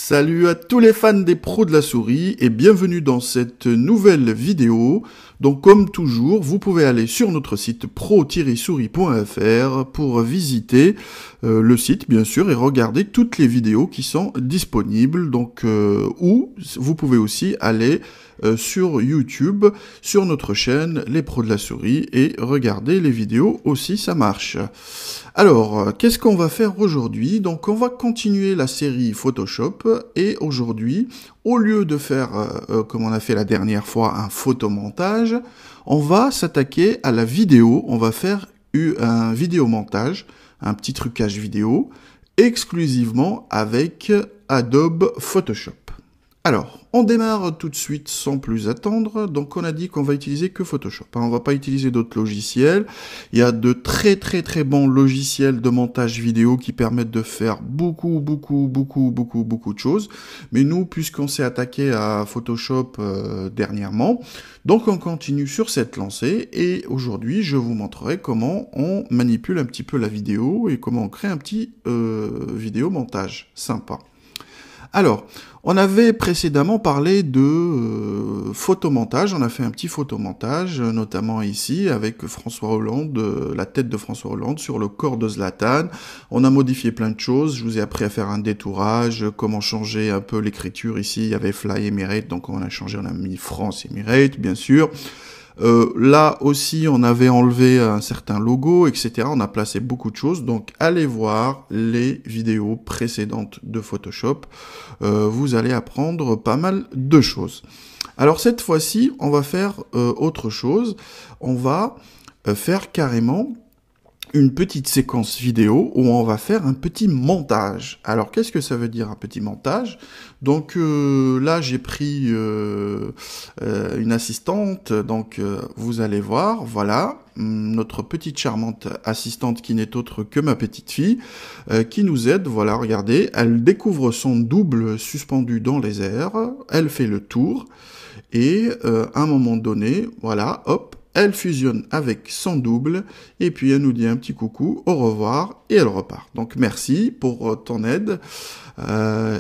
Salut à tous les fans des pros de la souris et bienvenue dans cette nouvelle vidéo. Donc comme toujours, vous pouvez aller sur notre site pro-souris.fr pour visiter le site bien sûr et regarder toutes les vidéos qui sont disponibles. Donc ou vous pouvez aussi aller sur YouTube, sur notre chaîne Les Pros de la Souris et regarder les vidéos aussi, ça marche. Alors, qu'est-ce qu'on va faire aujourd'hui? Donc, on va continuer la série Photoshop et aujourd'hui, au lieu de faire, comme on a fait la dernière fois, un photomontage, on va s'attaquer à la vidéo. On va faire un vidéomontage, un petit trucage vidéo, exclusivement avec Adobe Photoshop. Alors, on démarre tout de suite sans plus attendre. Donc, on a dit qu'on va utiliser que Photoshop. On va pas utiliser d'autres logiciels. Il y a de très bons logiciels de montage vidéo qui permettent de faire beaucoup de choses. Mais nous, puisqu'on s'est attaqué à Photoshop dernièrement, donc on continue sur cette lancée. Et aujourd'hui, je vous montrerai comment on manipule un petit peu la vidéo et comment on crée un petit vidéo montage sympa. Alors, on avait précédemment parlé de photomontage, on a fait un petit photomontage, notamment ici avec François Hollande, la tête de François Hollande sur le corps de Zlatan. On a modifié plein de choses, je vous ai appris à faire un détourage, comment changer un peu l'écriture ici, il y avait Fly Emirates, donc on a changé, on a mis France Emirates, bien sûr. Là aussi, on avait enlevé un certain logo, etc. On a placé beaucoup de choses. Donc, allez voir les vidéos précédentes de Photoshop. Vous allez apprendre pas mal de choses. Alors, cette fois-ci, on va faire autre chose. On va faire carrément une petite séquence vidéo où on va faire un petit montage. Alors, qu'est-ce que ça veut dire un petit montage? Donc là, j'ai pris une assistante, donc vous allez voir, voilà, notre petite charmante assistante qui n'est autre que ma petite fille, qui nous aide, voilà, regardez, elle découvre son double suspendu dans les airs, elle fait le tour, et à un moment donné, voilà, hop, elle fusionne avec son double, et puis elle nous dit un petit coucou, au revoir, et elle repart. Donc merci pour ton aide,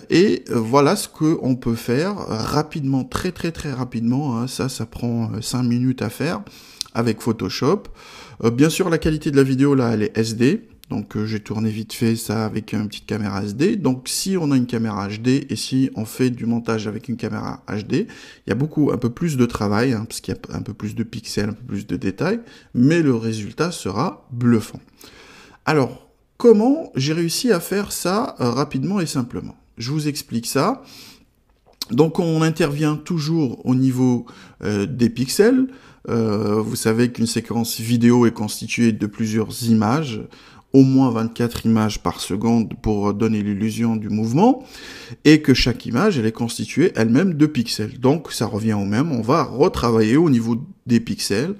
et voilà ce qu'on peut faire rapidement, très rapidement, hein. Ça prend 5 minutes à faire avec Photoshop. Bien sûr, la qualité de la vidéo, là, elle est SD, donc j'ai tourné vite fait ça avec une petite caméra SD. Donc si on a une caméra HD et si on fait du montage avec une caméra HD, il y a un peu plus de travail, hein, parce qu'il y a un peu plus de pixels, un peu plus de détails, mais le résultat sera bluffant. Alors, comment j'ai réussi à faire ça rapidement et simplement? Je vous explique ça. Donc on intervient toujours au niveau des pixels. Vous savez qu'une séquence vidéo est constituée de plusieurs images, au moins 24 images par seconde pour donner l'illusion du mouvement, et que chaque image, elle est constituée elle-même de pixels. Donc ça revient au même, on va retravailler au niveau des pixels,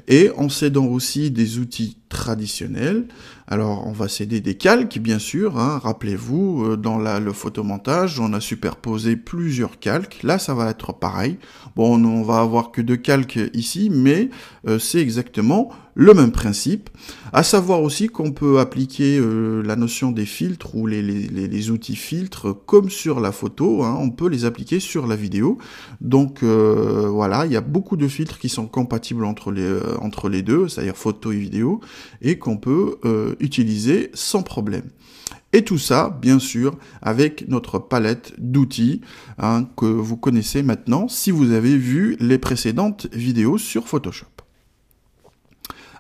et en s'aidant aussi des outils traditionnels. Alors on va s'aider des calques, bien sûr, hein. Rappelez-vous, dans le photomontage, on a superposé plusieurs calques. Là, ça va être pareil. Bon, on va avoir que 2 calques ici, mais c'est exactement le même principe. À savoir aussi qu'on peut appliquer la notion des filtres ou les outils filtres comme sur la photo, hein, on peut les appliquer sur la vidéo. Donc voilà, il y a beaucoup de filtres qui sont compatibles entre les deux, c'est-à-dire photo et vidéo, et qu'on peut utiliser sans problème. Et tout ça, bien sûr, avec notre palette d'outils, hein, que vous connaissez maintenant si vous avez vu les précédentes vidéos sur Photoshop.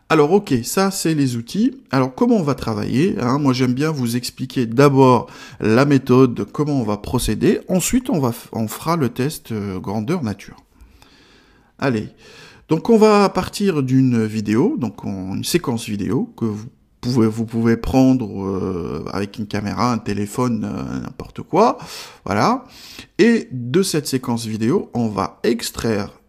Alors ok, ça c'est les outils. Alors comment on va travailler, hein? Moi j'aime bien vous expliquer d'abord la méthode, comment on va procéder. Ensuite on fera le test grandeur nature. Allez, donc on va partir d'une vidéo, donc une séquence vidéo que vous pouvez prendre avec une caméra, un téléphone, n'importe quoi, voilà. Et de cette séquence vidéo, on va extraire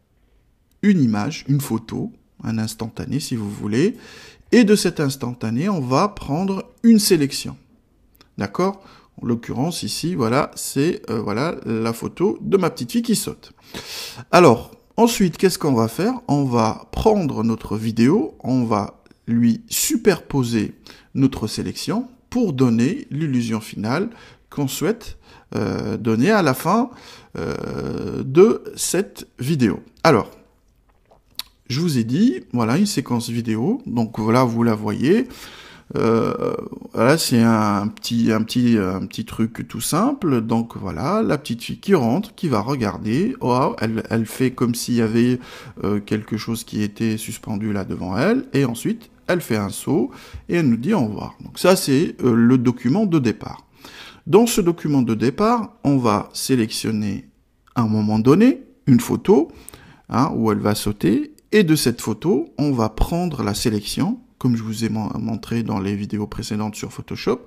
une image, une photo, un instantané si vous voulez, et de cet instantané, on va prendre une sélection, d'accord? En l'occurrence ici, voilà, c'est voilà la photo de ma petite fille qui saute. Alors, ensuite, qu'est-ce qu'on va faire? On va prendre notre vidéo, on va lui superposer notre sélection pour donner l'illusion finale qu'on souhaite donner à la fin de cette vidéo. Alors, je vous ai dit, voilà une séquence vidéo, donc voilà, vous la voyez. Voilà, c'est un petit truc tout simple. Donc voilà, la petite fille qui rentre, qui va regarder. Oh, elle fait comme s'il y avait quelque chose qui était suspendu là devant elle, et ensuite elle fait un saut et elle nous dit au revoir. Donc ça, c'est le document de départ. Dans ce document de départ, on va sélectionner à un moment donné une photo où elle va sauter, et de cette photo, on va prendre la sélection. Comme je vous ai montré dans les vidéos précédentes sur Photoshop,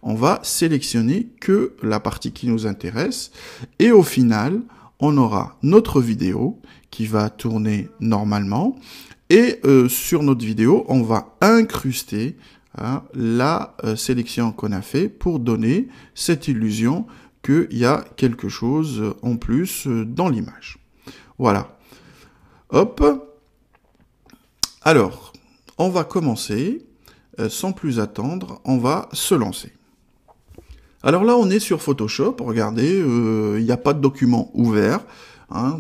on va sélectionner que la partie qui nous intéresse. Et au final, on aura notre vidéo qui va tourner normalement. Et sur notre vidéo, on va incruster la sélection qu'on a fait pour donner cette illusion qu'il y a quelque chose en plus dans l'image. Voilà. Hop. Alors, on va commencer, sans plus attendre, on va se lancer. Alors là, on est sur Photoshop, regardez, il n'y a pas de document ouvert,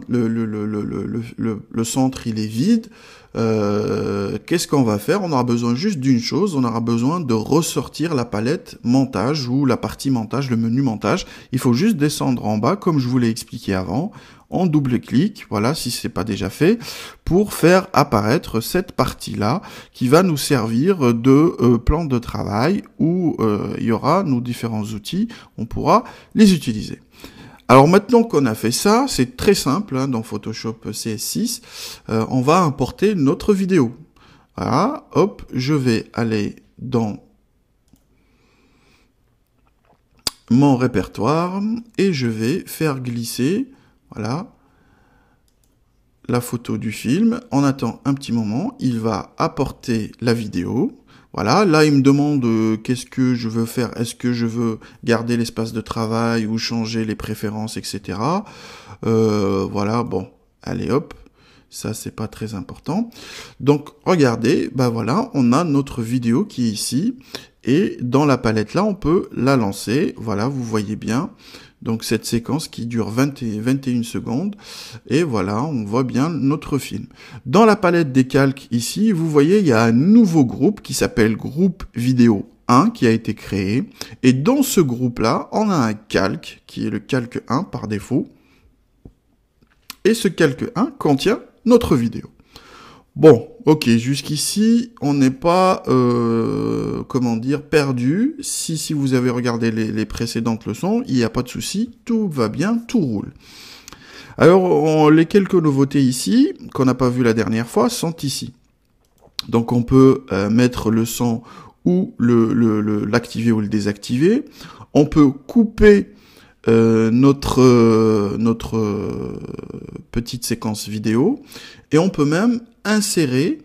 le centre il est vide. Qu'est-ce qu'on va faire? On aura besoin juste d'une chose, on aura besoin de ressortir la palette montage ou la partie montage, le menu montage. Il faut juste descendre en bas, comme je vous l'ai expliqué avant. On double-clique, voilà, si c'est pas déjà fait, pour faire apparaître cette partie-là qui va nous servir de plan de travail où il y aura nos différents outils, on pourra les utiliser. Alors maintenant qu'on a fait ça, c'est très simple, dans Photoshop CS6, on va importer notre vidéo. Voilà, hop, je vais aller dans mon répertoire et je vais faire glisser, voilà, la photo du film. On attend un petit moment, il va apporter la vidéo. Voilà, là il me demande qu'est-ce que je veux faire, est-ce que je veux garder l'espace de travail ou changer les préférences, etc. Voilà, bon, allez hop, ça c'est pas très important. Donc regardez, bah voilà, on a notre vidéo qui est ici, et dans la palette là on peut la lancer, voilà, vous voyez bien. Donc cette séquence qui dure 21 secondes, et voilà, on voit bien notre film. Dans la palette des calques ici, vous voyez, il y a un nouveau groupe qui s'appelle groupe vidéo 1 qui a été créé, et dans ce groupe-là, on a un calque qui est le calque 1 par défaut, et ce calque 1 contient notre vidéo. Bon, ok, jusqu'ici, on n'est pas, comment dire, perdu. Si vous avez regardé les précédentes leçons, il n'y a pas de souci, tout va bien, tout roule. Alors, les quelques nouveautés ici, qu'on n'a pas vu la dernière fois, sont ici. Donc, on peut mettre le son ou l'activer ou le désactiver. On peut couper notre petite séquence vidéo, et on peut même insérer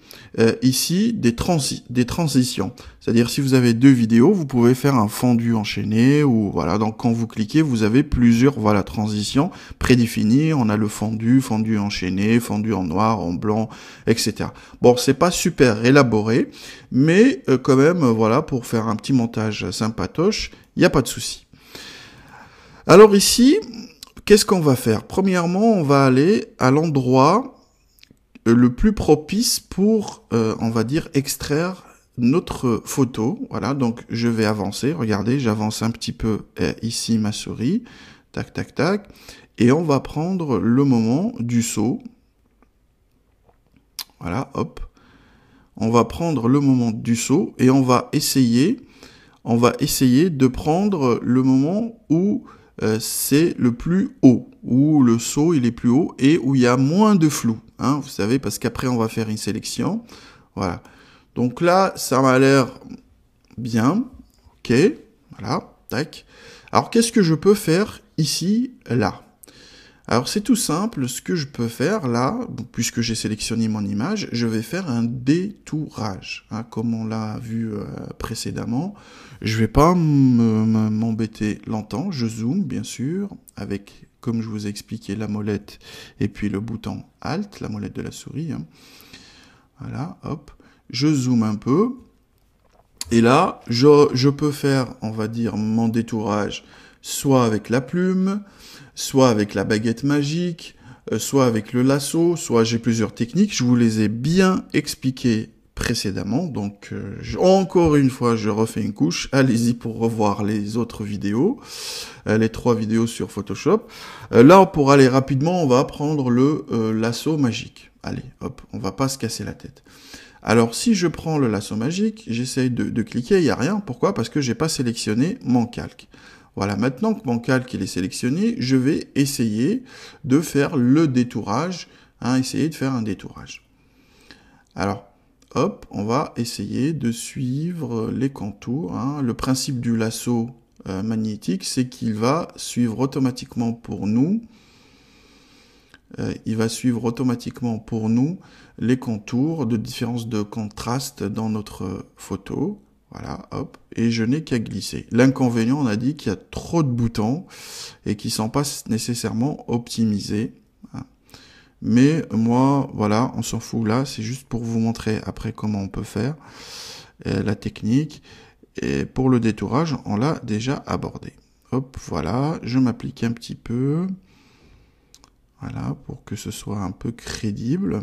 ici des transitions. C'est-à-dire si vous avez deux vidéos, vous pouvez faire un fondu enchaîné, ou voilà, donc quand vous cliquez, vous avez plusieurs transitions prédéfinies. On a le fondu enchaîné, fondu en noir, en blanc, etc. Bon, c'est pas super élaboré, mais quand même, voilà, pour faire un petit montage sympatoche, il n'y a pas de souci. Alors ici, qu'est-ce qu'on va faire? Premièrement, on va aller à l'endroit le plus propice pour, on va dire, extraire notre photo. Voilà, donc je vais avancer. Regardez, j'avance un petit peu ici ma souris. Tac, tac, tac. Et on va prendre le moment du saut. Voilà, hop. On va prendre le moment du saut et on va essayer de prendre le moment où c'est le plus haut, où le saut il est plus haut et où il y a moins de flou, vous savez, parce qu'après on va faire une sélection. Voilà, donc là ça m'a l'air bien, ok, voilà, tac. Alors qu'est-ce que je peux faire ici, là? Alors c'est tout simple, ce que je peux faire là, puisque j'ai sélectionné mon image, je vais faire un détourage, comme on l'a vu précédemment. Je vais pas m'embêter longtemps, je zoome bien sûr, avec, comme je vous ai expliqué, la molette et puis le bouton Alt, la molette de la souris. Voilà, hop, je zoome un peu, et là, je peux faire, on va dire, mon détourage soit avec la plume, soit avec la baguette magique, soit avec le lasso, soit j'ai plusieurs techniques. Je vous les ai bien expliquées précédemment, donc encore une fois, je refais une couche. Allez-y pour revoir les autres vidéos, les 3 vidéos sur Photoshop. Là, pour aller rapidement, on va prendre le lasso magique. Allez, hop, on va pas se casser la tête. Alors, si je prends le lasso magique, j'essaye de cliquer, il n'y a rien. Pourquoi? Parce que j'ai pas sélectionné mon calque. Voilà, maintenant que mon calque il est sélectionné, je vais essayer de faire le détourage, essayer de faire un détourage. Alors, hop, on va essayer de suivre les contours. Le principe du lasso magnétique, c'est qu'il va suivre automatiquement pour nous. Il va suivre automatiquement pour nous les contours de différence de contraste dans notre photo. Voilà, hop, et je n'ai qu'à glisser. L'inconvénient, on a dit qu'il y a trop de boutons et qui ne sont pas nécessairement optimisés. Mais moi, voilà, on s'en fout là, c'est juste pour vous montrer après comment on peut faire la technique. Et pour le détourage, on l'a déjà abordé. Hop, voilà, je m'applique un petit peu. Voilà, pour que ce soit un peu crédible.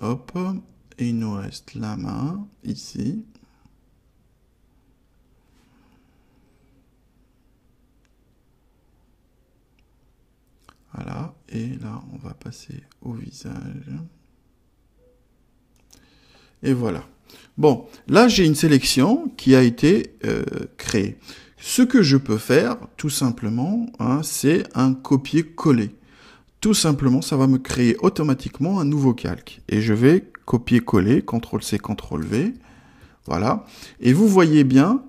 Hop, et il nous reste la main, ici. Voilà, et là, on va passer au visage. Et voilà. Bon, là, j'ai une sélection qui a été créée. Ce que je peux faire, tout simplement, c'est un copier-coller. Tout simplement, ça va me créer automatiquement un nouveau calque. Et je vais copier-coller, CTRL-C, CTRL-V. Voilà. Et vous voyez bien,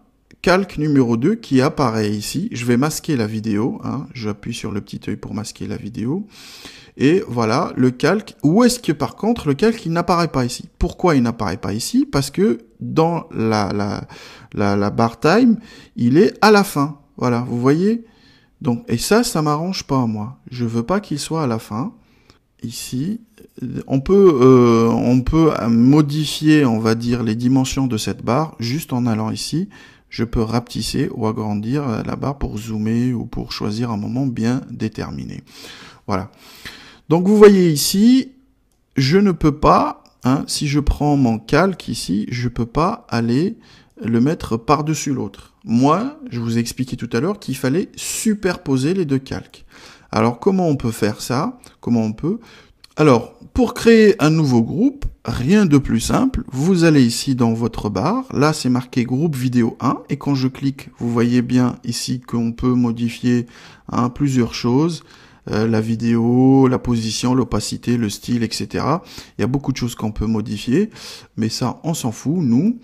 calque numéro 2 qui apparaît ici. Je vais masquer la vidéo. J'appuie sur le petit œil pour masquer la vidéo. Et voilà, le calque. Où est-ce que par contre, le calque, il n'apparaît pas ici? Pourquoi il n'apparaît pas ici? Parce que dans la bar time, il est à la fin. Voilà, vous voyez? Donc, et ça m'arrange pas, moi. Je veux pas qu'il soit à la fin. Ici, on peut modifier, on va dire, les dimensions de cette barre juste en allant ici. Je peux rapetisser ou agrandir la barre pour zoomer ou pour choisir un moment bien déterminé. Voilà. Donc, vous voyez ici, je ne peux pas, si je prends mon calque ici, je peux pas aller le mettre par-dessus l'autre. Moi, je vous ai expliqué tout à l'heure qu'il fallait superposer les deux calques. Alors, comment on peut faire ça? Comment on peut? Alors, pour créer un nouveau groupe, rien de plus simple. Vous allez ici dans votre barre. Là, c'est marqué groupe vidéo 1. Et quand je clique, vous voyez bien ici qu'on peut modifier plusieurs choses. La vidéo, la position, l'opacité, le style, etc. Il y a beaucoup de choses qu'on peut modifier. Mais ça, on s'en fout, nous.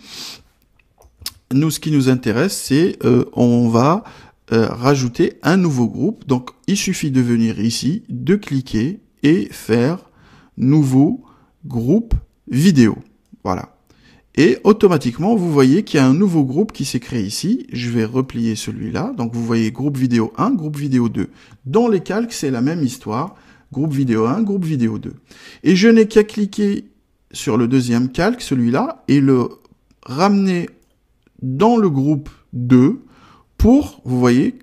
Nous, ce qui nous intéresse, c'est on va rajouter un nouveau groupe. Donc, il suffit de venir ici, de cliquer et faire nouveau groupe vidéo. Voilà. Et automatiquement, vous voyez qu'il y a un nouveau groupe qui s'est créé ici. Je vais replier celui-là. Donc, vous voyez groupe vidéo 1, groupe vidéo 2. Dans les calques, c'est la même histoire. Groupe vidéo 1, groupe vidéo 2. Et je n'ai qu'à cliquer sur le deuxième calque, celui-là, et le ramener dans le groupe 2 pour, vous voyez,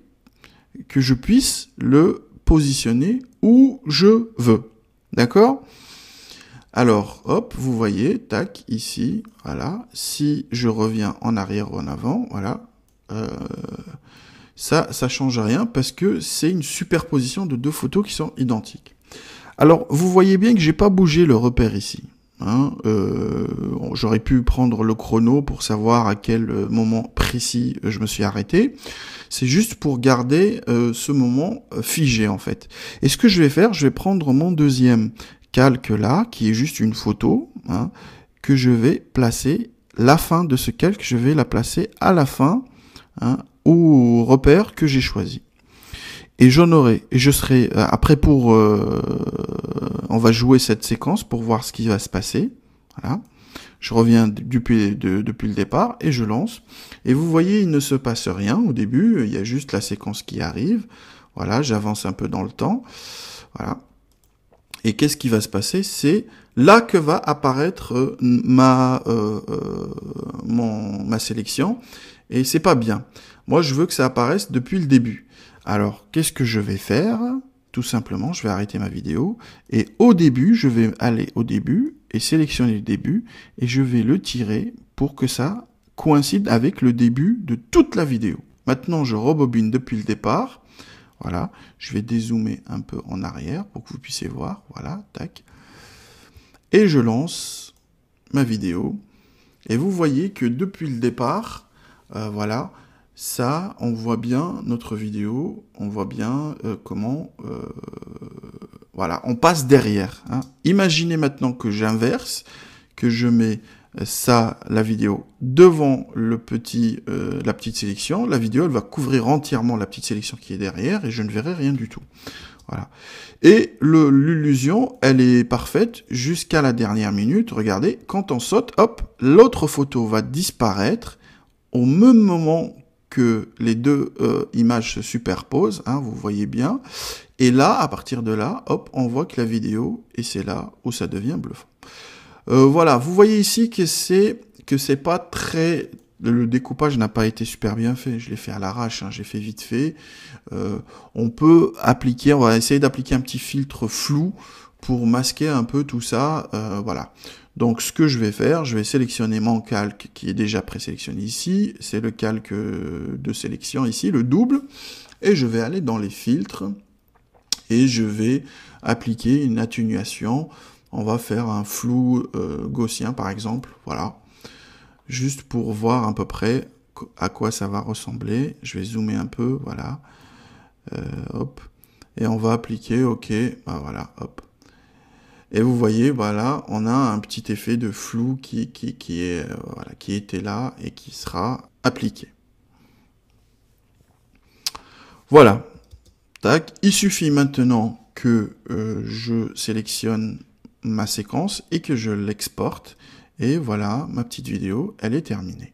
que je puisse le positionner où je veux. D'accord? Alors, hop, vous voyez, tac, ici, voilà. Si je reviens en arrière ou en avant, voilà, ça change rien parce que c'est une superposition de deux photos qui sont identiques. Alors, vous voyez bien que j'ai pas bougé le repère ici. J'aurais pu prendre le chrono pour savoir à quel moment précis je me suis arrêté. C'est juste pour garder ce moment figé en fait. Et ce que je vais faire, je vais prendre mon deuxième calque là, qui est juste une photo, que je vais placer, la fin de ce calque, je vais la placer à la fin, au repère que j'ai choisi. Et je serai, après on va jouer cette séquence pour voir ce qui va se passer. Voilà. Je reviens depuis le départ et je lance. Et vous voyez, il ne se passe rien au début, il y a juste la séquence qui arrive. Voilà, j'avance un peu dans le temps. Voilà. Et qu'est-ce qui va se passer? C'est là que va apparaître ma sélection, et c'est pas bien. Moi, je veux que ça apparaisse depuis le début. Alors, qu'est-ce que je vais faire? Tout simplement, je vais arrêter ma vidéo, et au début, je vais aller au début, et sélectionner le début, et je vais le tirer pour que ça coïncide avec le début de toute la vidéo. Maintenant, je rebobine depuis le départ. Voilà, je vais dézoomer un peu en arrière pour que vous puissiez voir. Voilà, tac. Et je lance ma vidéo. Et vous voyez que depuis le départ, voilà, ça, on voit bien notre vidéo, on voit bien comment, voilà, on passe derrière. Hein. Imaginez maintenant que j'inverse, que je mets ça, la vidéo, devant le la petite sélection. La vidéo, elle va couvrir entièrement la petite sélection qui est derrière et je ne verrai rien du tout. Voilà. Et l'illusion, elle est parfaite jusqu'à la dernière minute. Regardez, quand on saute, hop, l'autre photo va disparaître au même moment que les deux images se superposent, hein, vous voyez bien. Et là, à partir de là, hop, on voit que la vidéo, et c'est là où ça devient bluffant. Voilà, vous voyez ici que c'est pas très... Le découpage n'a pas été super bien fait, je l'ai fait à l'arrache, hein, j'ai fait vite fait. On peut appliquer, on va essayer d'appliquer un petit filtre flou pour masquer un peu tout ça, voilà. Donc ce que je vais faire, je vais sélectionner mon calque qui est déjà présélectionné ici, c'est le calque de sélection ici, le double, et je vais aller dans les filtres, et je vais appliquer une atténuation. On va faire un flou gaussien par exemple, voilà. Juste pour voir à peu près à quoi ça va ressembler. Je vais zoomer un peu, voilà. Hop. Et on va appliquer, ok, bah voilà, hop. Et vous voyez, voilà, on a un petit effet de flou qui était là et qui sera appliqué. Voilà. Tac. Il suffit maintenant que je sélectionne ma séquence et que je l'exporte. Et voilà, ma petite vidéo, elle est terminée.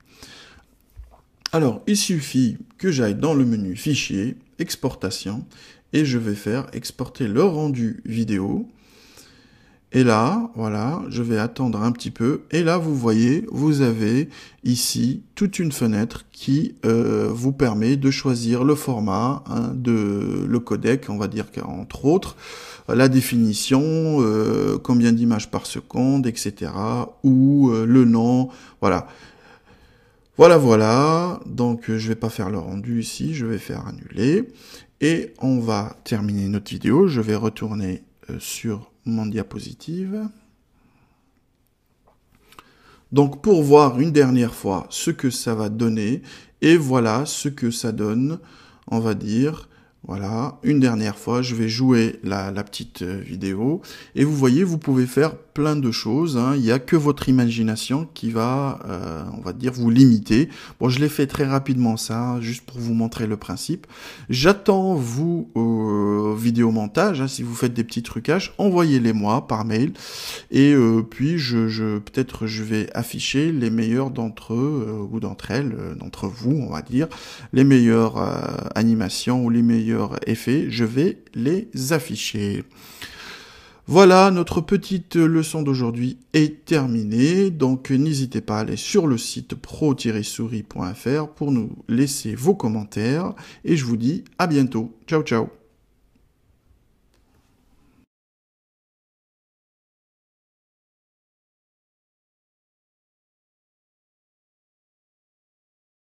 Alors, il suffit que j'aille dans le menu Fichier, Exportation, et je vais faire exporter le rendu vidéo. Et là, voilà, je vais attendre un petit peu. Et là, vous voyez, vous avez ici toute une fenêtre qui vous permet de choisir le format, hein, le codec, on va dire entre autres, la définition, combien d'images par seconde, etc. ou le nom, voilà. Voilà. Donc, je vais pas faire le rendu ici, je vais faire annuler. Et on va terminer notre vidéo. Je vais retourner sur mon diapositive. Donc, pour voir une dernière fois ce que ça va donner, et voilà ce que ça donne, on va dire... Voilà, une dernière fois, je vais jouer la petite vidéo. Et vous voyez, vous pouvez faire plein de choses. Hein. Il n'y a que votre imagination qui va, on va dire, vous limiter. Bon, je l'ai fait très rapidement ça, juste pour vous montrer le principe. J'attends vous vidéo montage. Hein, si vous faites des petits trucages, envoyez-les-moi par mail. Et puis, peut-être je vais afficher les meilleurs d'entre eux ou d'entre elles, d'entre vous, on va dire, les meilleures animations ou les meilleurs effets, je vais les afficher. Voilà, notre petite leçon d'aujourd'hui est terminée, donc n'hésitez pas à aller sur le site pro-souris.fr pour nous laisser vos commentaires, et je vous dis à bientôt. Ciao, ciao.